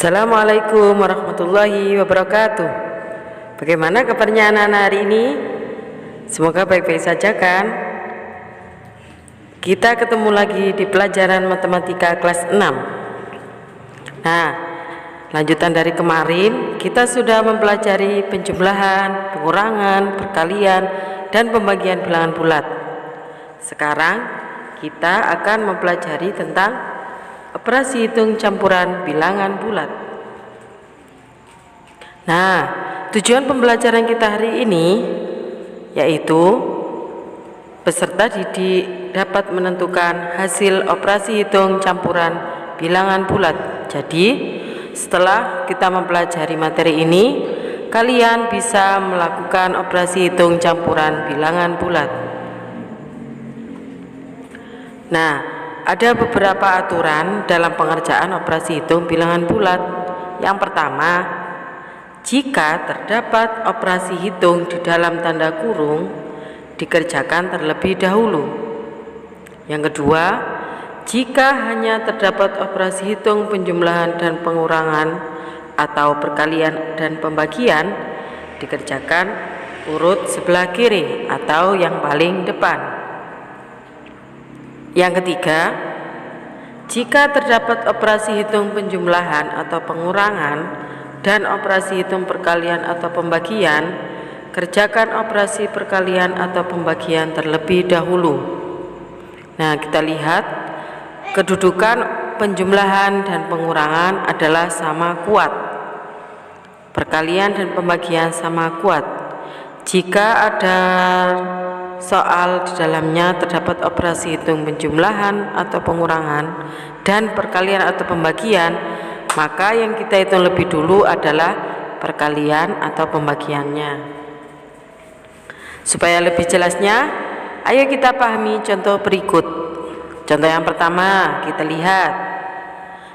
Assalamualaikum warahmatullahi wabarakatuh. Bagaimana kabarnya anak-anak hari ini? Semoga baik-baik saja kan? Kita ketemu lagi di pelajaran matematika kelas 6. Nah, lanjutan dari kemarin kita sudah mempelajari penjumlahan, pengurangan, perkalian, dan pembagian bilangan bulat. Sekarang kita akan mempelajari tentang operasi hitung campuran bilangan bulat. Nah, tujuan pembelajaran kita hari ini yaitu peserta didik dapat menentukan hasil operasi hitung campuran bilangan bulat. Jadi, setelah kita mempelajari materi ini, kalian bisa melakukan operasi hitung campuran bilangan bulat. Nah, ada beberapa aturan dalam pengerjaan operasi hitung bilangan bulat. Yang pertama, jika terdapat operasi hitung di dalam tanda kurung, dikerjakan terlebih dahulu. Yang kedua, jika hanya terdapat operasi hitung penjumlahan dan pengurangan atau perkalian dan pembagian, dikerjakan urut sebelah kiri atau yang paling depan. Yang ketiga, jika terdapat operasi hitung penjumlahan atau pengurangan dan operasi hitung perkalian atau pembagian, kerjakan operasi perkalian atau pembagian terlebih dahulu. Nah, kita lihat kedudukan penjumlahan dan pengurangan adalah sama kuat. Perkalian dan pembagian sama kuat. Jika ada soal di dalamnya terdapat operasi hitung penjumlahan atau pengurangan dan perkalian atau pembagian, maka yang kita hitung lebih dulu adalah perkalian atau pembagiannya. Supaya lebih jelasnya, ayo kita pahami contoh berikut. Contoh yang pertama, kita lihat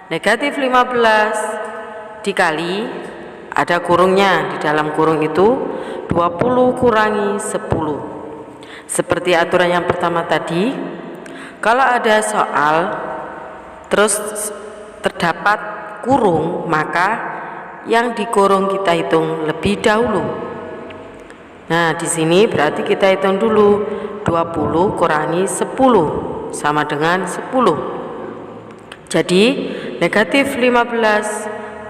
negatif 15 dikali, ada kurungnya, di dalam kurung itu 20 kurangi 10. Seperti aturan yang pertama tadi, kalau ada soal terus terdapat kurung, maka yang dikurung kita hitung lebih dahulu. Nah, di sini berarti kita hitung dulu 20 kurangi 10 sama dengan 10. Jadi negatif 15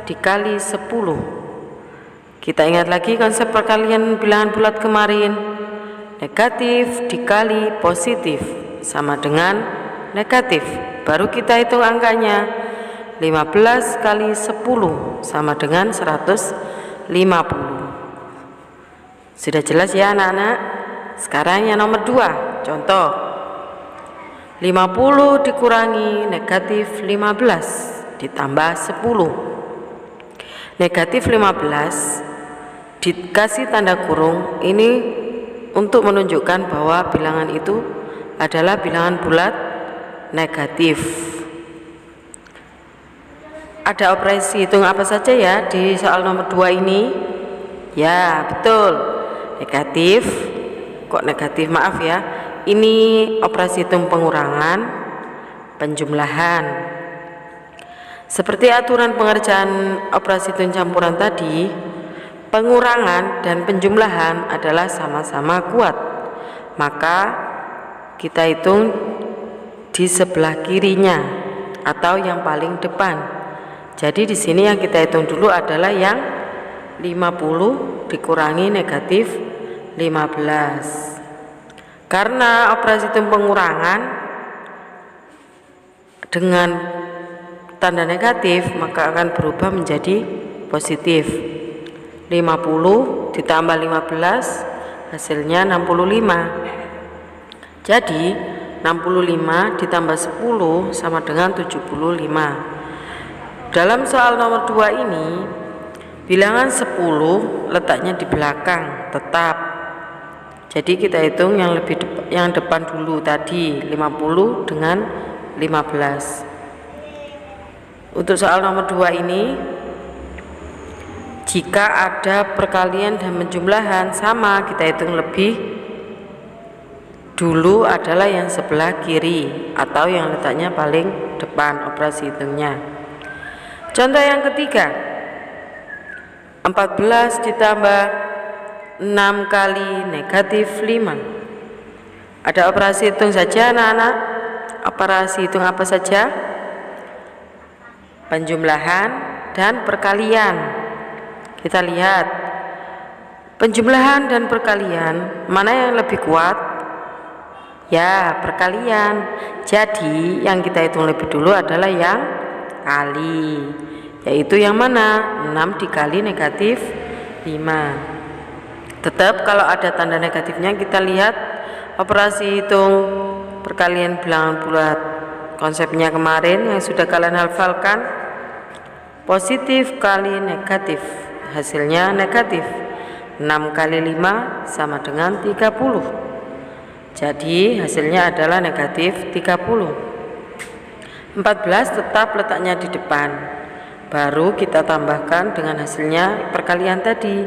dikali 10. Kita ingat lagi konsep perkalian bilangan bulat kemarin. Negatif dikali positif sama dengan negatif. Baru kita hitung angkanya. 15 kali 10 sama dengan 150. Sudah jelas ya anak-anak? Sekarang yang nomor 2, contoh 50 dikurangi negatif 15 ditambah 10. Negatif 15 dikasih tanda kurung, ini untuk menunjukkan bahwa bilangan itu adalah bilangan bulat negatif. Ada operasi hitung apa saja ya di soal nomor 2 ini? Ya, betul. Negatif. Kok negatif? Maaf ya. Ini operasi hitung pengurangan, penjumlahan. Seperti aturan pengerjaan operasi hitung campuran tadi, pengurangan dan penjumlahan adalah sama-sama kuat, maka kita hitung di sebelah kirinya atau yang paling depan. Jadi di sini yang kita hitung dulu adalah yang 50 dikurangi negatif 15. Karena operasi hitung pengurangan dengan tanda negatif, maka akan berubah menjadi positif. 50 ditambah 15 hasilnya 65. Jadi 65 ditambah 10 sama dengan 75. Dalam soal nomor 2 ini bilangan 10 letaknya di belakang tetap. Jadi kita hitung yang depan dulu tadi, 50 dengan 15. Untuk soal nomor 2 ini, jika ada perkalian dan penjumlahan sama, kita hitung lebih dulu adalah yang sebelah kiri atau yang letaknya paling depan operasi hitungnya. Contoh yang ketiga, 14 ditambah 6 kali negatif 5. Ada operasi hitung saja anak-anak. Operasi hitung apa saja? Penjumlahan dan perkalian. Kita lihat penjumlahan dan perkalian, mana yang lebih kuat? Ya, perkalian. Jadi yang kita hitung lebih dulu adalah yang kali, yaitu yang mana? 6 dikali negatif 5. Tetap kalau ada tanda negatifnya kita lihat operasi hitung perkalian bilangan bulat. Konsepnya kemarin yang sudah kalian hafalkan, positif kali negatif, hasilnya negatif. 6 kali 5 sama dengan 30. Jadi hasilnya adalah negatif 30. 14 tetap letaknya di depan. Baru kita tambahkan dengan hasilnya perkalian tadi.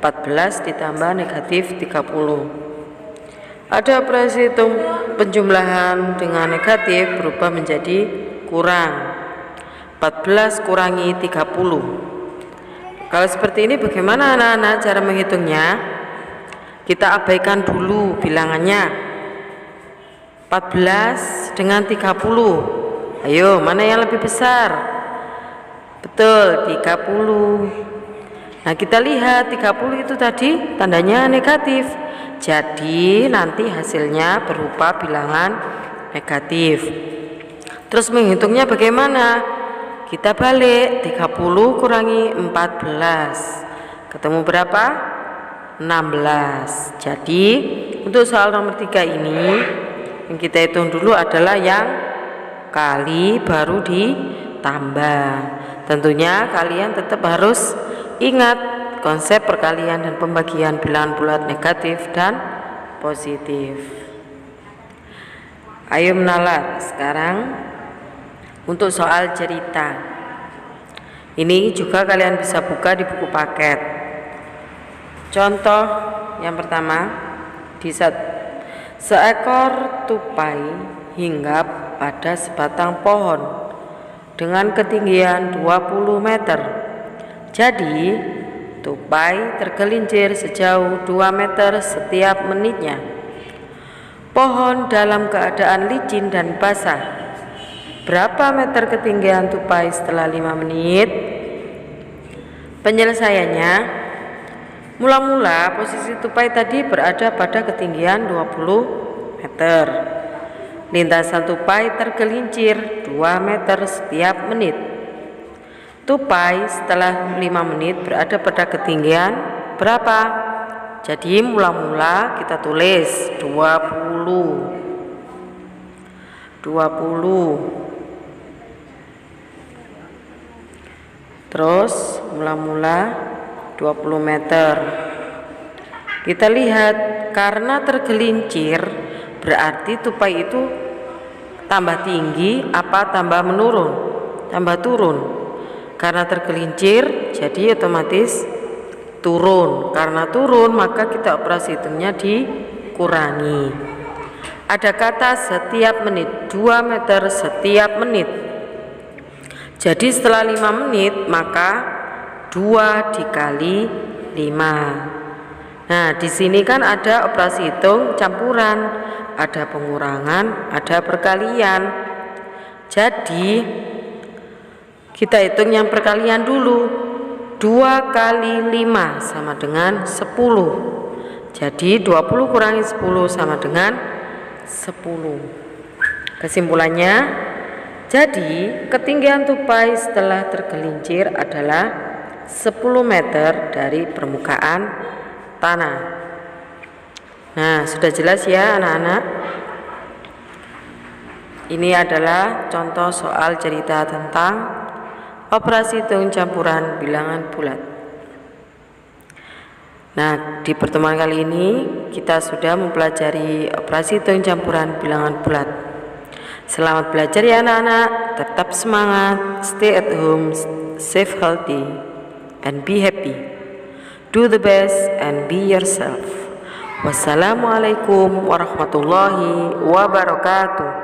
14 ditambah negatif 30. Ada operasi hitung penjumlahan dengan negatif berubah menjadi kurang. 14 kurangi 30. Kalau seperti ini bagaimana anak-anak cara menghitungnya? Kita abaikan dulu bilangannya. 14 dengan 30. Ayo, mana yang lebih besar? Betul, 30. Nah, kita lihat 30 itu tadi tandanya negatif. Jadi nanti hasilnya berupa bilangan negatif. Terus menghitungnya bagaimana? Kita balik, 30 kurangi 14. Ketemu berapa? 16. Jadi untuk soal nomor 3 ini yang kita hitung dulu adalah yang kali baru ditambah. Tentunya kalian tetap harus ingat konsep perkalian dan pembagian bilangan bulat negatif dan positif. Ayo menalar sekarang untuk soal cerita. Ini juga kalian bisa buka di buku paket. Contoh yang pertama, seekor tupai hinggap pada sebatang pohon dengan ketinggian 20 meter. Jadi tupai tergelincir sejauh 2 meter setiap menitnya. Pohon dalam keadaan licin dan basah. Berapa meter ketinggian tupai setelah 5 menit? Penyelesaiannya, mula-mula posisi tupai tadi berada pada ketinggian 20 meter. Lintasan tupai tergelincir 2 meter setiap menit. Tupai setelah 5 menit berada pada ketinggian berapa? Jadi mula-mula kita tulis 20. Terus mula-mula 20 meter. Kita lihat karena tergelincir berarti tupai itu tambah tinggi apa tambah menurun? Tambah turun. Karena tergelincir jadi otomatis turun. Karena turun maka kita operasi hitungnya dikurangi. Ada kata setiap menit, 2 meter setiap menit. Jadi setelah 5 menit maka 2 dikali 5. Nah, di sini kan ada operasi hitung campuran, ada pengurangan, ada perkalian. Jadi kita hitung yang perkalian dulu. 2 kali 5 sama dengan 10. Jadi 20 kurangi 10 sama dengan 10. Kesimpulannya, jadi ketinggian tupai setelah tergelincir adalah 10 meter dari permukaan tanah. Nah, sudah jelas ya anak-anak? Ini adalah contoh soal cerita tentang operasi hitung campuran bilangan bulat. Nah, di pertemuan kali ini kita sudah mempelajari operasi hitung campuran bilangan bulat. Selamat belajar ya anak-anak, tetap semangat, stay at home, stay healthy, and be happy. Do the best and be yourself. Wassalamualaikum warahmatullahi wabarakatuh.